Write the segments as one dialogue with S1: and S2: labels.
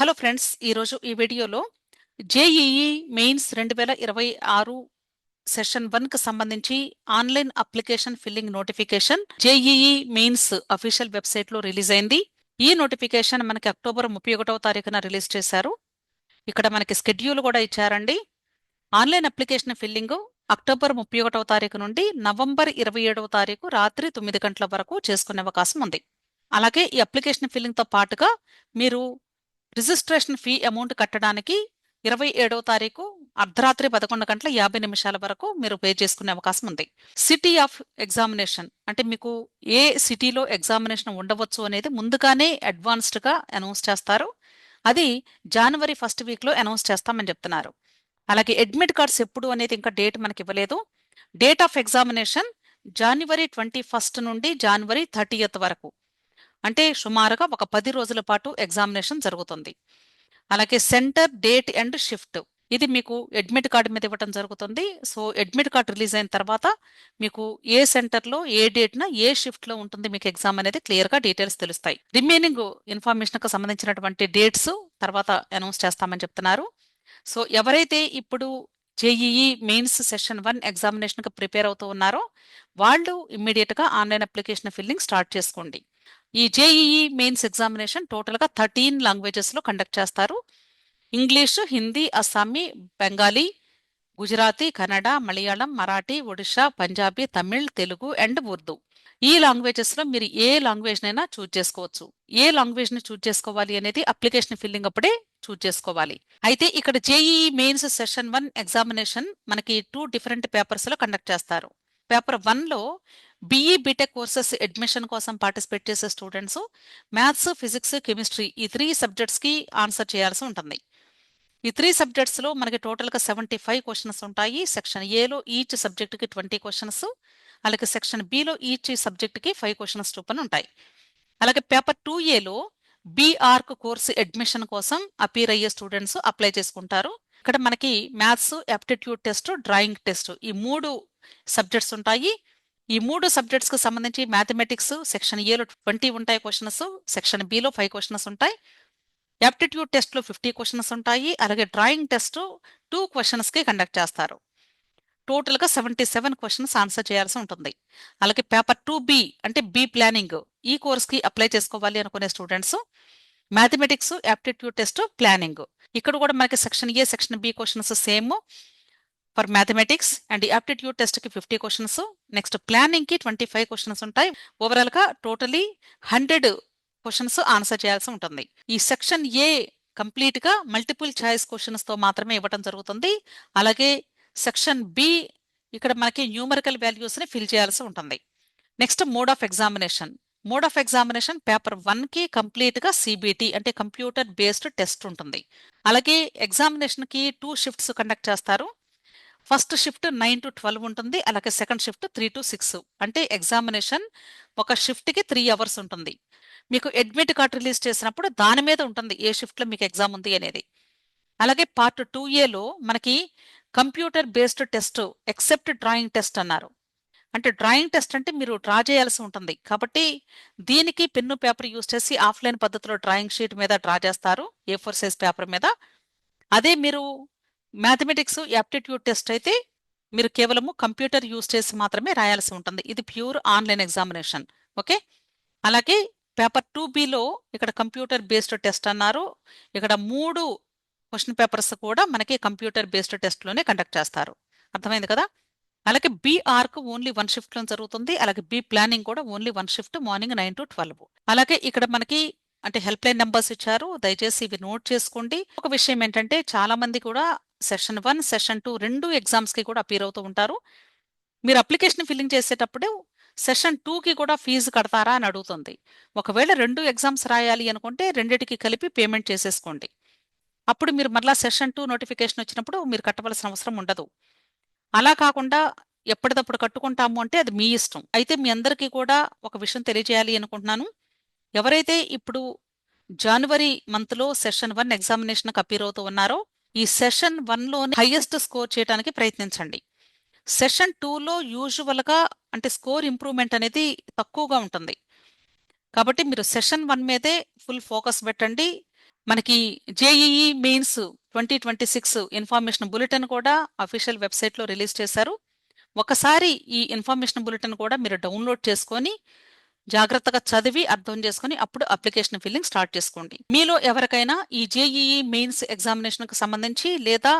S1: Hello friends, ఈరోజు ఈ వీడియోలో జేఈఈ మెయిన్స్ 2026 సెషన్ 1కి సంబంధించి online application filling notification JEE mains official వెబ్సైట్లో రిలీజ్ అయింది. ఈ నోటిఫికేషన్ మనకి అక్టోబర్ 31వ తారీఖున రిలీజ్ చేశారు. ఇక్కడ మనకి స్కెడ్యూల్ కూడా ఇచ్చారండి. ఆన్లైన్ అప్లికేషన్ ఫిల్లింగ్ అక్టోబర్ 31వ తారీఖు నుండి నవంబర్ 27వ తారీఖు రాత్రి 9 గంటల వరకు చేసుకునే అవకాశం ఉంది. అలాగే ఈ అప్లికేషన్ ఫిల్లింగ్తో పాటుగా మీరు రిజిస్ట్రేషన్ ఫీ అమౌంట్ కట్టడానికి 27వ తారీఖు అర్ధరాత్రి 11 గంటల 50 నిమిషాల వరకు మీరు పే చేసుకునే అవకాశం ఉంది. సిటీ ఆఫ్ ఎగ్జామినేషన్ అంటే మీకు ఏ సిటీలో ఎగ్జామినేషన్ ఉండవచ్చు అనేది ముందుగానే అడ్వాన్స్డ్గా అనౌన్స్ చేస్తారు. అది జనవరి 1st వీక్లో అనౌన్స్ చేస్తామని చెప్తున్నారు. అలాగే అడ్మిట్ కార్డ్స్ ఎప్పుడు అనేది ఇంకా డేట్ మనకి ఇవ్వలేదు. డేట్ ఆఫ్ ఎగ్జామినేషన్ జనవరి 21 నుండి జనవరి 30th వరకు, అంటే సుమారుగా ఒక 10 రోజుల పాటు ఎగ్జామినేషన్ జరుగుతుంది. అలాగే సెంటర్, డేట్ అండ్ షిఫ్ట్ ఇది మీకు అడ్మిట్ కార్డు మీద ఇవ్వడం జరుగుతుంది. సో అడ్మిట్ కార్డు రిలీజ్ అయిన తర్వాత మీకు ఏ సెంటర్లో ఏ డేట్న ఏ షిఫ్ట్లో ఉంటుంది మీకు ఎగ్జామ్ అనేది క్లియర్గా డీటెయిల్స్ తెలుస్తాయి. రిమైనింగ్ ఇన్ఫర్మేషన్కి సంబంధించినటువంటి డేట్స్ తర్వాత అనౌన్స్ చేస్తామని చెప్తున్నారు. సో ఎవరైతే ఇప్పుడు జేఈఈ మెయిన్స్ సెషన్ 1 ఎగ్జామినేషన్కి ప్రిపేర్ అవుతూ ఉన్నారో వాళ్ళు ఇమ్మీడియట్గా ఆన్లైన్ అప్లికేషన్ ఫిల్లింగ్ స్టార్ట్ చేసుకోండి. ఈ జేఈఈ మెయిన్స్ ఎగ్జామినేషన్ టోటల్గా 13 లాంగ్వేజెస్లో కండక్ట్ చేస్తారు. English, Hindi, Assamese, Bengali, Gujarati, Kannada, Malayalam, Marathi, Odisha, Punjabi, Tamil, Telugu and Urdu. ఈ లాంగ్వేజెస్లో మీరు ఏ లాంగ్వేజ్నైనా చూజ్ చేసుకోవచ్చు. ఏ లాంగ్వేజ్ని చూజ్ చేసుకోవాలి అనేది అప్లికేషన్ ఫిల్లింగ్ అప్పుడే చూజ్ చేసుకోవాలి. అయితే ఇక్కడ జేఈఈ మెయిన్స్ సెషన్ 1 ఎగ్జామినేషన్ మనకి 2 డిఫరెంట్ పేపర్స్లో కండక్ట్ చేస్తారు. పేపర్ 1లో బీఈ బీటెక్ కోర్సెస్ అడ్మిషన్ కోసం పార్టిసిపేట్ చేసే స్టూడెంట్స్ మ్యాథ్స్, ఫిజిక్స్, కెమిస్ట్రీ ఈ 3 సబ్జెక్ట్స్కి ఆన్సర్ చేయాల్సి ఉంటుంది. ఈ 3 సబ్జెక్ట్స్లో మనకి టోటల్గా 75 క్వశ్చన్స్ ఉంటాయి. సెక్షన్ ఏలో ఈచ్ సబ్జెక్ట్కి 20 క్వశ్చన్స్, అలాగే సెక్షన్ బిలో ఈచ్ సబ్జెక్ట్కి 5 క్వశ్చన్స్ చొప్పున ఉంటాయి. అలాగే పేపర్ 2ఏలో బీఆర్క్ కోర్సు అడ్మిషన్ కోసం అపీర్ అయ్యే స్టూడెంట్స్ అప్లై చేసుకుంటారు. ఇక్కడ మనకి maths, aptitude test, drawing test ఈ 3 సబ్జెక్ట్స్ ఉంటాయి. ఈ 3 సబ్జెక్ట్స్కి సంబంధించి మ్యాథమెటిక్స్ సెక్షన్ ఏలో 20 ఉంటాయి క్వశ్చన్స్, సెక్షన్ బిలో 5 క్వశ్చన్స్ ఉంటాయి. యాప్టిట్యూడ్ టెస్ట్లో 50 క్వశ్చన్స్ ఉంటాయి. అలాగే డ్రాయింగ్ టెస్ట్ 2 క్వశ్చన్స్కి కండక్ట్ చేస్తారు. టోటల్గా 77 క్వశ్చన్స్ ఆన్సర్ చేయాల్సి ఉంటుంది. అలాగే పేపర్ 2బి అంటే బి ప్లానింగ్ ఈ కోర్స్కి అప్లై చేసుకోవాలి అనుకునే students mathematics, aptitude test, planning ఇక్కడ కూడా మనకి section A, section B questions same for mathematics and aptitude టెస్ట్కి 50 క్వశ్చన్స్, నెక్స్ట్ ప్లానింగ్కి 25 క్వశ్చన్స్ ఉంటాయి. ఓవరాల్గా టోటలీ 100 క్వశ్చన్స్ ఆన్సర్ చేయాల్సి ఉంటుంది. ఈ సెక్షన్ ఏ కంప్లీట్గా మల్టిపుల్ చాయిస్ క్వశ్చన్స్తో మాత్రమే ఇవ్వడం జరుగుతుంది. అలాగే సెక్షన్ బి ఇక్కడ మనకి న్యూమరికల్ వాల్యూస్ని ఫిల్ చేయాల్సి ఉంటుంది. Next mode of examination. Mode of examination paper 1కి కంప్లీట్గా సిబిటి అంటే కంప్యూటర్ బేస్డ్ టెస్ట్ ఉంటుంది. అలాగే ఎగ్జామినేషన్కి 2 షిఫ్ట్స్ కండక్ట్ చేస్తారు. ఫస్ట్ షిఫ్ట్ 9 to 12 ఉంటుంది. అలాగే సెకండ్ షిఫ్ట్ 3 to 6 అంటే ఎగ్జామినేషన్ ఒక షిఫ్ట్కి 3 hours ఉంటుంది. మీకు అడ్మిట్ కార్డ్ రిలీజ్ చేసినప్పుడు దాని మీద ఉంటుంది ఏ షిఫ్ట్లో మీకు ఎగ్జామ్ ఉంది అనేది. అలాగే పార్ట్ 2ఏలో మనకి computer based test except drawing test అన్నారు. అంటే డ్రాయింగ్ టెస్ట్ అంటే మీరు డ్రా చేయాల్సి ఉంటుంది కాబట్టి దీనికి పెన్ను పేపర్ యూస్ చేసి ఆఫ్లైన్ పద్ధతిలో డ్రాయింగ్ షీట్ మీద డ్రా చేస్తారు A4 సైజ్ పేపర్ మీద. అదే మీరు మ్యాథమెటిక్స్, యాప్టిట్యూడ్ టెస్ట్ అయితే మీరు కేవలము కంప్యూటర్ యూస్ చేసి మాత్రమే రాయాల్సి ఉంటుంది. ఇది ప్యూర్ ఆన్లైన్ ఎగ్జామినేషన్. ఓకే. అలాగే పేపర్ 2బిలో ఇక్కడ కంప్యూటర్ బేస్డ్ టెస్ట్ అన్నారు. ఇక్కడ 3 క్వశ్చన్ పేపర్స్ కూడా మనకి కంప్యూటర్ బేస్డ్ టెస్ట్లోనే కండక్ట్ చేస్తారు. అర్థమైంది కదా. అలాగే బీఆర్క్ ఓన్లీ 1 షిఫ్ట్లో జరుగుతుంది. అలాగే బి ప్లానింగ్ కూడా ఓన్లీ 1 షిఫ్ట్ మార్నింగ్ 9 to 12. అలాగే ఇక్కడ మనకి అంటే హెల్ప్ లైన్ నెంబర్స్ ఇచ్చారు, దయచేసి ఇవి నోట్ చేసుకోండి. ఒక విషయం ఏంటంటే చాలా మంది కూడా సెషన్ 1, సెషన్ 2 2 ఎగ్జామ్స్కి కూడా అపీర్ అవుతూ ఉంటారు. మీరు అప్లికేషన్ ఫిల్లింగ్ చేసేటప్పుడు సెషన్ 2కి కూడా ఫీజు కడతారా అని అడుగుతుంది. ఒకవేళ 2 ఎగ్జామ్స్ రాయాలి అనుకుంటే రెండిటికి కలిపి పేమెంట్ చేసేసుకోండి. అప్పుడు మీరు మరలా సెషన్ 2 నోటిఫికేషన్ వచ్చినప్పుడు మీరు కట్టవలసిన అవసరం ఉండదు. అలా కాకుండా ఎప్పటికప్పుడు కట్టుకుంటాము అంటే అది మీ ఇష్టం. అయితే మీ అందరికీ కూడా ఒక విషయం తెలియజేయాలి అనుకుంటున్నాను. ఎవరైతే ఇప్పుడు జనవరి మంత్లో సెషన్ 1 ఎగ్జామినేషన్కి అపీర్ అవుతూ ఉన్నారో ఈ సెషన్ 1లోనే హైయెస్ట్ స్కోర్ చేయడానికి ప్రయత్నించండి. సెషన్ 2లో యూజువల్గా అంటే స్కోర్ ఇంప్రూవ్మెంట్ అనేది తక్కువగా ఉంటుంది. కాబట్టి మీరు సెషన్ 1 మీదే ఫుల్ ఫోకస్ పెట్టండి. మనకి జేఈఈ మెయిన్స్ 2026 ఇన్ఫర్మేషన్ బులెటిన్ కూడా అఫీషియల్ వెబ్సైట్లో రిలీజ్ చేశారు. ఒకసారి ఈ ఇన్ఫర్మేషన్ బులెటిన్ కూడా మీరు డౌన్లోడ్ చేసుకొని జాగ్రత్తగా చదివి అర్థం చేసుకొని అప్పుడు అప్లికేషన్ ఫిల్లింగ్ స్టార్ట్ చేసుకోండి. మీలో ఎవరికైనా ఈ జేఈఈ మెయిన్స్ ఎగ్జామినేషన్కి సంబంధించి లేదా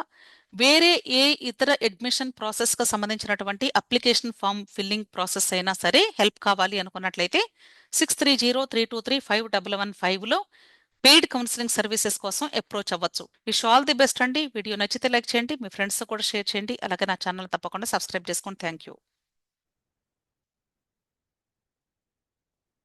S1: వేరే ఏ ఇతర అడ్మిషన్ ప్రాసెస్కి సంబంధించినటువంటి అప్లికేషన్ ఫామ్ ఫిల్లింగ్ ప్రాసెస్ అయినా సరే హెల్ప్ కావాలి అనుకున్నట్లయితే 6303235115లో పెయిడ్ కౌన్సిలింగ్ సర్వీసెస్ కోసం అప్రోచ్ అవ్వచ్చు. విష్ ఆల్ ది బెస్ట్ అండి. వీడియో నచ్చితే లైక్ చేయండి, మీ ఫ్రెండ్స్ కూడా షేర్ చేయండి. అలాగే నా ఛానల్ తప్పకుండా సబ్స్క్రైబ్ చేసుకోండి. Thank you.